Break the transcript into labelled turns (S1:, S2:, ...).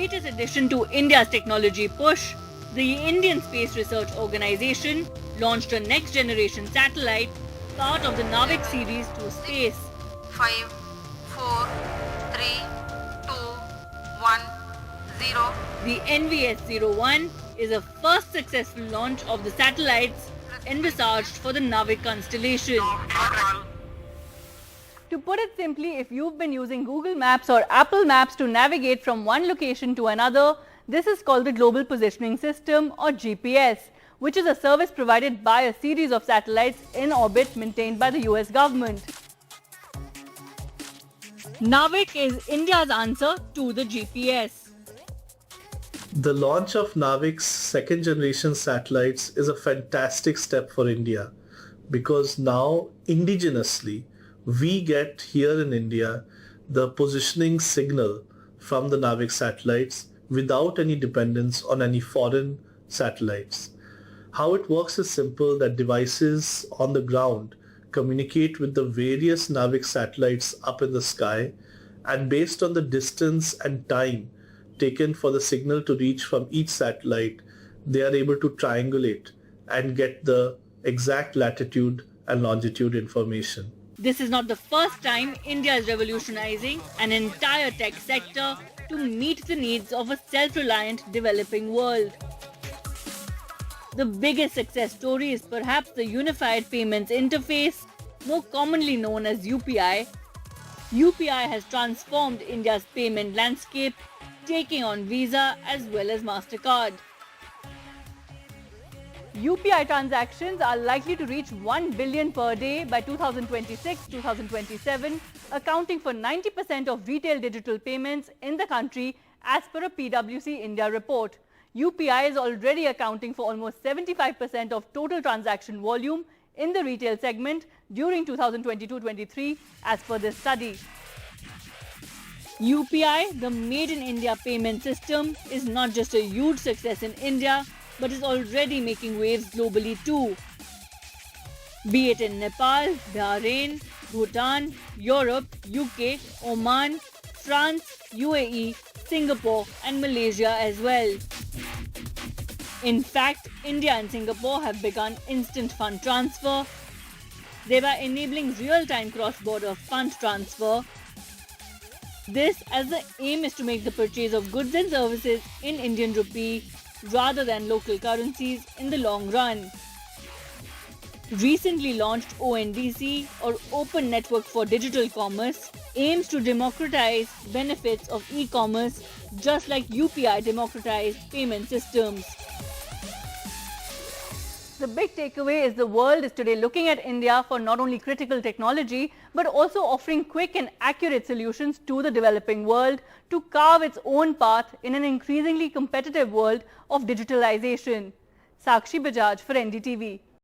S1: latest addition to India's technology push, the Indian Space Research Organisation launched a next-generation satellite, part of the NavIC series, to space.
S2: 5, 4, 3, 2, 1, 0.
S1: The NVS-01 is a first successful launch of the satellites envisaged for the NavIC constellation. To put it simply, if you've been using Google Maps or Apple Maps to navigate from one location to another, this is called the Global Positioning System, or GPS, which is a service provided by a series of satellites in orbit maintained by the US government. NavIC is India's answer to the GPS.
S3: The launch of NavIC's second generation satellites is a fantastic step for India, because now indigenously we get here in India the positioning signal from the NavIC satellites without any dependence on any foreign satellites. How it works is simple, that devices on the ground communicate with the various NavIC satellites up in the sky, and based on the distance and time taken for the signal to reach from each satellite, they are able to triangulate and get the exact latitude and longitude information.
S1: This is not the first time India is revolutionizing an entire tech sector to meet the needs of a self-reliant developing world. The biggest success story is perhaps the Unified Payments Interface, more commonly known as UPI. UPI has transformed India's payment landscape, taking on Visa as well as MasterCard. UPI transactions are likely to reach 1 billion per day by 2026-2027, accounting for 90% of retail digital payments in the country as per a PwC India report. UPI is already accounting for almost 75% of total transaction volume in the retail segment during 2022-23 as per this study. UPI, the Made in India payment system, is not just a huge success in India, but is already making waves globally too. Be it in Nepal, Bahrain, Bhutan, Europe, UK, Oman, France, UAE, Singapore and Malaysia as well. In fact, India and Singapore have begun instant fund transfer, thereby enabling real-time cross-border fund transfer. This as the aim is to make the purchase of goods and services in Indian rupee rather than local currencies in the long run. Recently launched ONDC, or Open Network for Digital Commerce, aims to democratize benefits of e-commerce just like UPI democratized payment systems. The big takeaway is the world is today looking at India for not only critical technology, but also offering quick and accurate solutions to the developing world to carve its own path in an increasingly competitive world of digitalization. Sakshi Bajaj for NDTV.